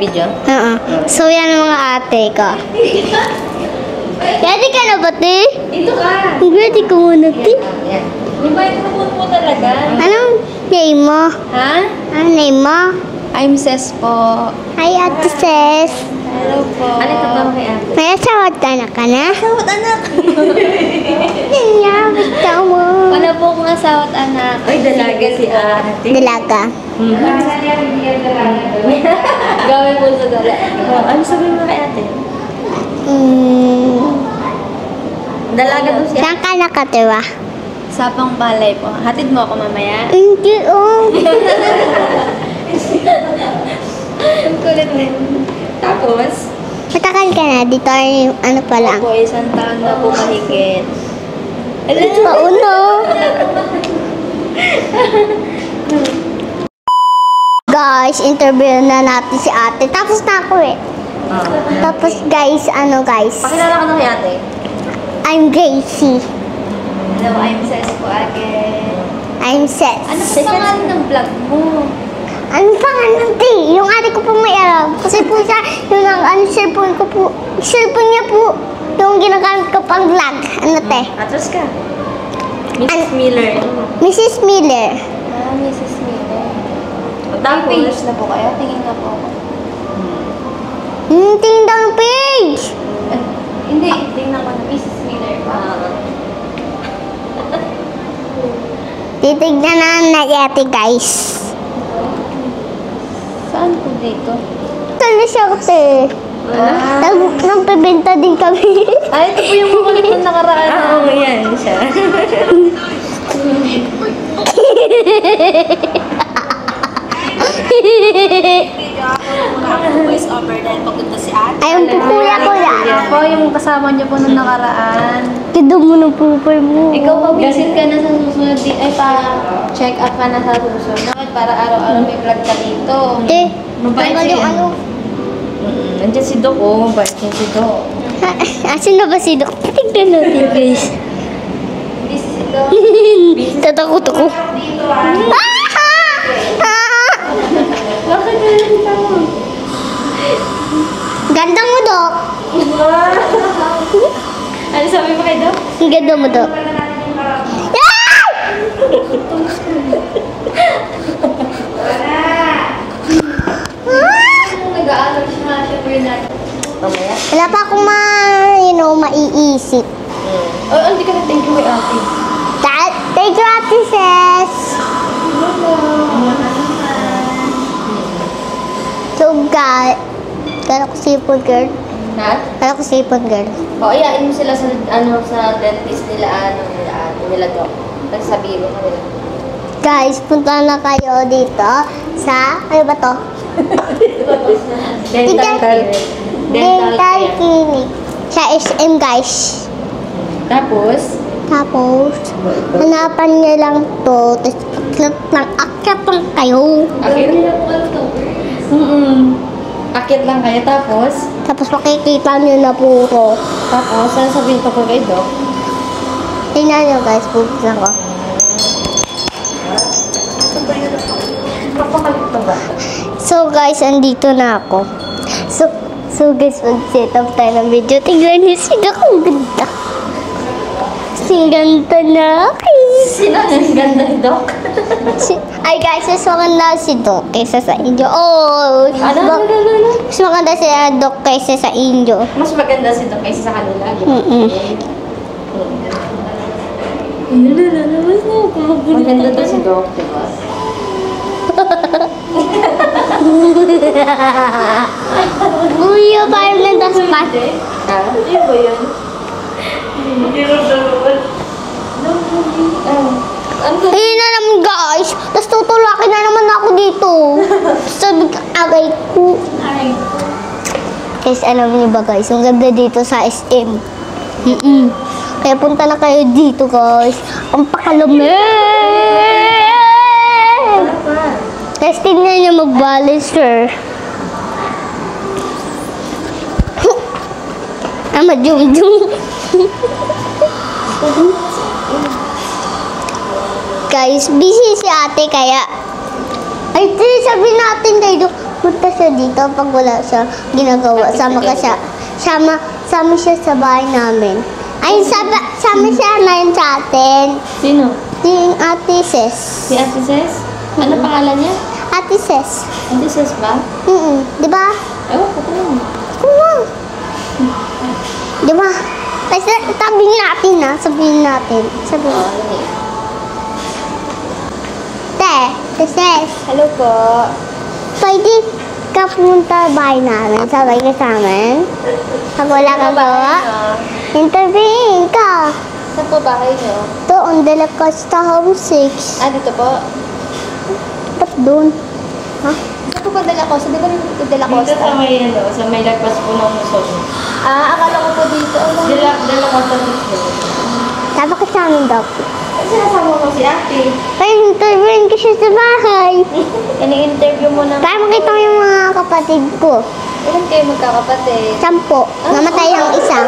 video? Oo. So, yan ang mga ate ko. Ready ka na ba, te? Dito ka. Ready ka muna, te? Yan. Invite mo talaga. Anong name mo? Ha? Anong name mo? I'm Ses po. Hi, Ate Ses. Hello po. Ano ito ba kay ate? May asawat anak ka na? Asawat anak. Yan nga, basta mo. Wala po akong asawat anak. Ay, dalaga si ate. Dalaga. Gawin mo sa dalaga. Ano sabihin mo kay ate? Dalaga daw siya. Saan ka nakatira? Sapang balay po. Hatid mo ako mamaya. Hindi, oh. Ang kulit din. Tapos? Matagal ka na. Dito ay ano pa lang. Opo, 1 taon na po mahigit. Pauno. Guys, interview na natin si ate. Tapos na ako eh. Tapos guys, ano guys? Pakilala ka na kay ate. I'm Gracie. Hello, I'm Ses po again. I'm Ses. Ano po pangalan ng vlog mo? Ano pangalan ti? Yung ate ko po may alam. Kasi po siya, yung ano, cellphone ko po. Cellphone niya po. Yung ginagamit ko pang vlog. Ano te? Atras ka. Mrs. Miller. Mrs. Miller. Ah, Mrs. Miller. Tapos na po kayo? Tingin na po ako. Tingin daw ng page. Hindi, tingnan ko na Mrs. Miller pa. Titignan na ate guys. Saan po dito? Tala siya kasi. Nagpibenta din kami. Ay, ito po yung mga nung nakaraan. Oo, yan siya. Voice over dahil pagpunta si ate. Ayun po kuya. Po, yung kasama niyo po nung nakaraan. Kido mo ng pupay mo. Ikaw mag-visit ka na sa susunod din. Ay, pa-check up ka na sa susunod para araw-araw may vlog ka dito. Te, Mabait tanggal yung siya. ano. Nandiyan si Doc, oh. Mabait niya si Doc. Asin na ba si Doc? Tignan natin guys. Busy si Doc. Tatakot ako. Bakit ka mo? Ganda mo, Doc. Ano sabi mo kay Doc? Ang ganda mo, Doc. Nag-aaral siya for natin. Mamaya? Wala pa akong maiisip. Oh, hindi ka na-thank you kay ate. Thank you, Ate Ses. So, kala ko sipon girl. Ha? Kala ko sipon girl. O, ayain mo sila sa, sa dentist nila, nila Doc. Nagsabihin mo kanila. Guys, punta na kayo dito sa, ano ba to? Dental clinic. Dental clinic. Sa SM, guys. Tapos, hanapan niya lang to. Tapos, akyat lang kayo. akit? Akit lang kayo, tapos? Tapos, makikita niyo na po ko. Tapos, ano sabihin ko kay Doc? Tingnan niyo, guys. Buksan ko. So, guys, andito na ako. So guys, mag-set up tayo ng video. Tingnan niyo si Doc. Ang ganda. Ang ganda na. Sino ang ganda ni Doc? Ay guys, mas maganda si Doc kaysa sa inyo. Oh! Ano? Mas maganda si Doc kaysa sa inyo. Mas maganda si Doc kaysa sa kanila. Maganda daw si Doc, diba? Uy, parang nandaspat. Ha? Ano ba yun? Ayun na naman guys. Tapos tutulakin na naman ako dito. Sabi ka, agay ko. Guys, alam niyo ba guys, ang ganda dito sa SM. Kaya punta na kayo dito guys. Ang pakalumi. Tapos tingnan niyo mag-balancer. Jum-jum. Guys, busy si ate kaya. Ay, sabihin natin kayo. punta siya dito pag wala siya ginagawa. Sama siya sa bahay namin. Ay, sama siya ngayon sa atin. Sino? Si Ate Ses. Si Ate Ses? Ano pangalan niya? Ate Ses. Ate Ses ba? Di ba? Ewan ko po yun. Kuma. Di ba? Kasi sabihin natin na. Sabihin natin. Te Ses. Hello po. Pwede ka pumunta bahay namin. Sabay ka sa amin. Pag wala ka ba? Interviewin ka. Saan po bahay niyo? Doon, De La Costa Home 6. Dito po. Ba't doon? Ha? Saan po ba De La Costa? Di ba dito De La Costa? Dito sa may lagpas po ng Luzon. Akala ko po dito. De La Costa Luzon. Sabi ka sa amin, Doc. Sinasama mo si ate. Kaya interviewin ko siya sa bahay. Ini-interview mo na. Para makita ko yung mga kapatid ko. Ilan kayo magkakapatid? 10. Namatay ang isa.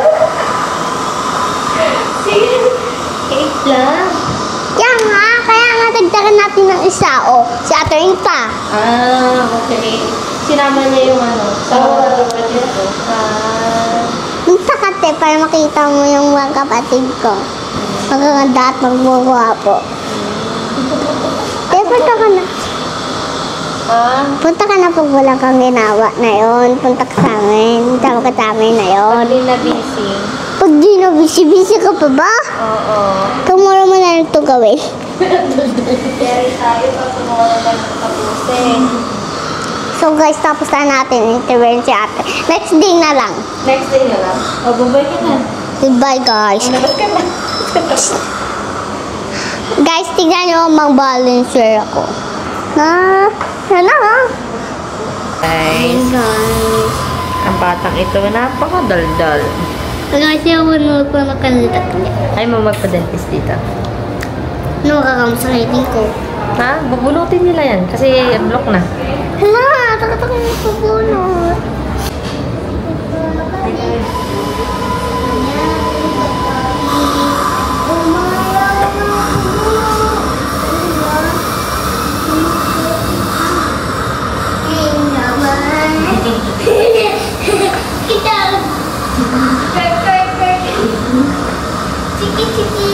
8 lang. Kaya nga dagdagan natin ng isa, oh. Si Ate Inta. Okay. Sinama niya yung sa kapatid ko. Punta ka, te, para makita mo yung mga kapatid ko. Magaganda at magmugwapo. Te, punta ka na. Punta ka na pag wala kang ginawa na yun. Punta ka sa amin. Tama ka sa amin na yun. Pag di na busy. Pag di na busy ka pa ba? Oo. Tomorrow mo na lang ito gawin. Pero tayo pag tumawag na tapusin. So guys, tapos na natin interview si ate. Next day na lang. Next day na lang. Bye ka na. Goodbye guys. Labas ka na. Guys, tignan nyo, mag-balancer ako. Sana ha? Guys, ang batang ito, napakadaldal. Guys, ako nung panakanlitak niya. Ay, magpa-dentist dito. Nung kakamasakitin ko. Ha? Bubunutin nila yan kasi block na. Hala, takatak mo sa bunot. Chiki.